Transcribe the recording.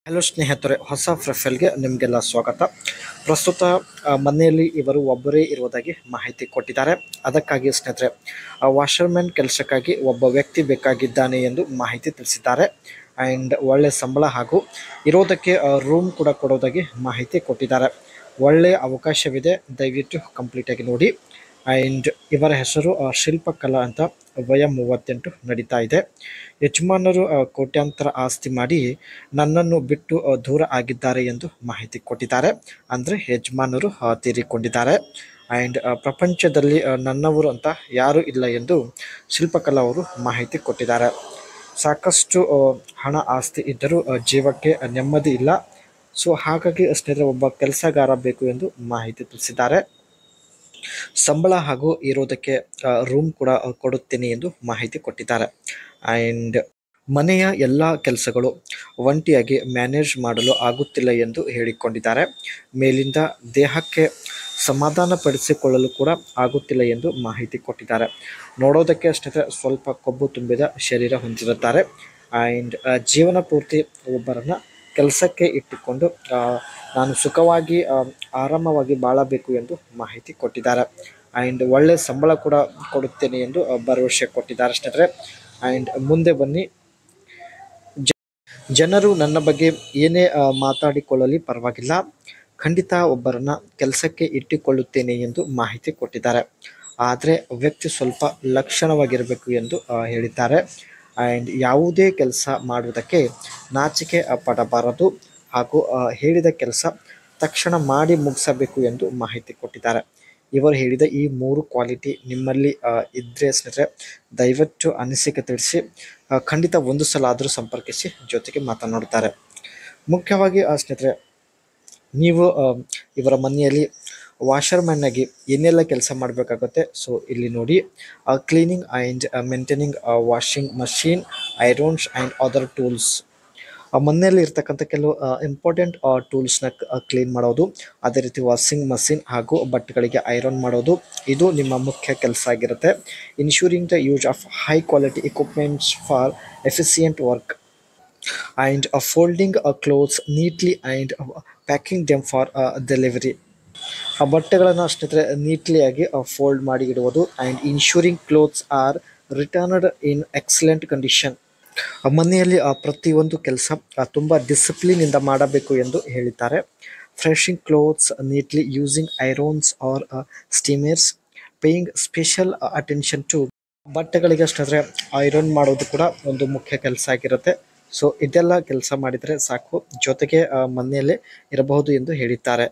Hello ಸ್ನೇಹಿತರೆ, ಹೊಸ ಪ್ರೊಫೈಲ್ಗೆ ನಿಮಗೆಲ್ಲ ಸ್ವಾಗತ. ಪ್ರಸ್ತುತ ಮನೆಯಲ್ಲಿ ಇವರು ಒಬ್ಬರೇ ಇರುವುದಾಗಿ ಮಾಹಿತಿ ಕೊಟ್ಟಿದ್ದಾರೆ. ಅದಕ್ಕಾಗಿ ಸ್ನೇಹಿತರೆ, ವಾಷರ್ಮ್ಯಾನ್ ಕೆಲಸಕ್ಕಾಗಿ ಒಬ್ಬ ವ್ಯಕ್ತಿ ಬೇಕಾಗಿದ್ದಾನೆ ಎಂದು ಮಾಹಿತಿ ತಿಳಿಸಿದ್ದಾರೆ. ಆ್ಯಂಡ್ ಒಳ್ಳೆ ಸಂಬಳ ಹಾಗೂ ಇರೋದಕ್ಕೆ ರೂಮ್ ಕೂಡ ಕೊಡೋದಾಗಿ ಮಾಹಿತಿ ಕೊಟ್ಟಿದ್ದಾರೆ. ಒಳ್ಳೆಯ ಅವಕಾಶವಿದೆ, ದಯವಿಟ್ಟು ಕಂಪ್ಲೀಟಾಗಿ ನೋಡಿ. ಆ್ಯಂಡ್ ಇವರ ಹೆಸರು ಶಿಲ್ಪಕಲಾ ಅಂತ. ವಯ 38 ನಡೀತಾ ಇದೆ. ಯಜಮಾನರು ಕೋಟ್ಯಾಂತರ ಆಸ್ತಿ ಮಾಡಿ ನನ್ನನ್ನು ಬಿಟ್ಟು ದೂರ ಆಗಿದ್ದಾರೆ ಎಂದು ಮಾಹಿತಿ ಕೊಟ್ಟಿದ್ದಾರೆ. ಅಂದರೆ ಯಜಮಾನರು ತೀರಿಕೊಂಡಿದ್ದಾರೆ. ಆ್ಯಂಡ್ ಪ್ರಪಂಚದಲ್ಲಿ ನನ್ನವರು ಅಂತ ಯಾರೂ ಇಲ್ಲ ಎಂದು ಶಿಲ್ಪಕಲಾ ಅವರು ಮಾಹಿತಿ ಕೊಟ್ಟಿದ್ದಾರೆ. ಸಾಕಷ್ಟು ಹಣ ಆಸ್ತಿ ಇದ್ದರೂ ಜೀವಕ್ಕೆ ನೆಮ್ಮದಿ ಇಲ್ಲ. ಸೊ ಹಾಗಾಗಿ ಸ್ನೇಹಿತರೆ, ಒಬ್ಬ ಕೆಲಸಗಾರ ಬೇಕು ಎಂದು ಮಾಹಿತಿ ತಿಳಿಸಿದ್ದಾರೆ. ಸಂಬಳ ಹಾಗೂ ಇರೋದಕ್ಕೆ ರೂಮ್ ಕೂಡ ಕೊಡುತ್ತೇನೆ ಎಂದು ಮಾಹಿತಿ ಕೊಟ್ಟಿದ್ದಾರೆ. ಆ್ಯಂಡ್ ಮನೆಯ ಎಲ್ಲ ಕೆಲಸಗಳು ಒಂಟಿಯಾಗಿ ಮ್ಯಾನೇಜ್ ಮಾಡಲು ಆಗುತ್ತಿಲ್ಲ ಎಂದು ಹೇಳಿಕೊಂಡಿದ್ದಾರೆ. ಮೇಲಿಂದ ದೇಹಕ್ಕೆ ಸಮಾಧಾನಪಡಿಸಿಕೊಳ್ಳಲು ಕೂಡ ಆಗುತ್ತಿಲ್ಲ ಎಂದು ಮಾಹಿತಿ ಕೊಟ್ಟಿದ್ದಾರೆ. ನೋಡೋದಕ್ಕೆ ಅಷ್ಟೇ ಸ್ವಲ್ಪ ಕೊಬ್ಬು ತುಂಬಿದ ಶರೀರ ಹೊಂದಿರುತ್ತಾರೆ. ಆ್ಯಂಡ್ ಜೀವನ ಪೂರ್ತಿ ಒಬ್ಬರನ್ನು ಕೆಲಸಕ್ಕೆ ಇಟ್ಟುಕೊಂಡು ನಾನು ಸುಖವಾಗಿ ಆರಾಮವಾಗಿ ಬಾಳಬೇಕು ಎಂದು ಮಾಹಿತಿ ಕೊಟ್ಟಿದ್ದಾರೆ. ಆ್ಯಂಡ್ ಒಳ್ಳೆಯ ಸಂಬಳ ಕೂಡ ಕೊಡುತ್ತೇನೆ ಎಂದು ಭರವಸೆ ಕೊಟ್ಟಿದ್ದಾರೆ ಸ್ನೇಹಿತರೆ. ಆ್ಯಂಡ್ ಮುಂದೆ ಬನ್ನಿ, ಜನರು ನನ್ನ ಬಗ್ಗೆ ಏನೇ ಮಾತಾಡಿಕೊಳ್ಳಲಿ ಪರವಾಗಿಲ್ಲ, ಖಂಡಿತ ಒಬ್ಬರನ್ನು ಕೆಲಸಕ್ಕೆ ಇಟ್ಟುಕೊಳ್ಳುತ್ತೇನೆ ಎಂದು ಮಾಹಿತಿ ಕೊಟ್ಟಿದ್ದಾರೆ. ಆದರೆ ವ್ಯಕ್ತಿ ಸ್ವಲ್ಪ ಲಕ್ಷಣವಾಗಿರಬೇಕು ಎಂದು ಹೇಳಿದ್ದಾರೆ. ಆ್ಯಂಡ್ ಯಾವುದೇ ಕೆಲಸ ಮಾಡುವುದಕ್ಕೆ ನಾಚಿಕೆ ಪಡಬಾರದು ಹಾಗೂ ಹೇಳಿದ ಕೆಲಸ ತಕ್ಷಣ ಮಾಡಿ ಮುಗಿಸಬೇಕು ಎಂದು ಮಾಹಿತಿ ಕೊಟ್ಟಿದ್ದಾರೆ. ಇವರು ಹೇಳಿದ ಈ 3 ಕ್ವಾಲಿಟಿ ನಿಮ್ಮಲ್ಲಿ ಇದ್ದರೆ ಸ್ನೇಹಿತರೆ, ದಯವಿಟ್ಟು ಅನಿಸಿಕೆ ತಿಳಿಸಿ. ಖಂಡಿತ ಒಂದು ಸಲ ಆದರೂ ಸಂಪರ್ಕಿಸಿ, ಜೊತೆಗೆ ಮಾತನಾಡುತ್ತಾರೆ. ಮುಖ್ಯವಾಗಿ ಸ್ನೇಹಿತರೆ, ನೀವು ಇವರ ಮನೆಯಲ್ಲಿ ವಾಷರ್ಮ್ಯಾನ್ ಆಗಿ ಏನೆಲ್ಲ ಕೆಲಸ ಮಾಡಬೇಕಾಗುತ್ತೆ. ಸೊ ಇಲ್ಲಿ ನೋಡಿ, cleaning and maintaining washing machine, irons and other tools. ಮನೆಯಲ್ಲಿ ಇರ್ತಕ್ಕಂಥ ಕೆಲವು ಇಂಪಾರ್ಟೆಂಟ್ ಟೂಲ್ಸ್ನ ಕ್ಲೀನ್ ಮಾಡೋದು, ಅದೇ ರೀತಿ ವಾಷಿಂಗ್ ಮಷೀನ್ ಹಾಗೂ ಬಟ್ಟೆಗಳಿಗೆ ಐರನ್ ಮಾಡೋದು, ಇದು ನಿಮ್ಮ ಮುಖ್ಯ ಕೆಲಸ ಆಗಿರುತ್ತೆ. Insuring the use of high quality equipments for efficient work and folding clothes neatly and packing them for delivery. ಬಟ್ಟೆಗಳನ್ನು ಸ್ನೇಹಿತರೆ ನೀಟ್ಲಿಯಾಗಿ ಫೋಲ್ಡ್ ಮಾಡಿ ಇಡುವುದು. And insuring clothes are returned in excellent condition. ಮನೆಯಲ್ಲಿ ಪ್ರತಿಯೊಂದು ಕೆಲಸ ತುಂಬ ಡಿಸಿಪ್ಲಿನಿಂದ ಮಾಡಬೇಕು ಎಂದು ಹೇಳಿದ್ದಾರೆ. Freshing clothes neatly using irons or steamers, paying special attention to. ಬಟ್ಟೆಗಳಿಗೆ ಅಷ್ಟಾದರೆ ಐರನ್ ಮಾಡೋದು ಕೂಡ ಒಂದು ಮುಖ್ಯ ಕೆಲಸ ಆಗಿರುತ್ತೆ. ಸೊ ಇದೆಲ್ಲ ಕೆಲಸ ಮಾಡಿದರೆ ಸಾಕು, ಜೊತೆಗೆ ಮನೆಯಲ್ಲೇ ಇರಬಹುದು ಎಂದು ಹೇಳಿದ್ದಾರೆ.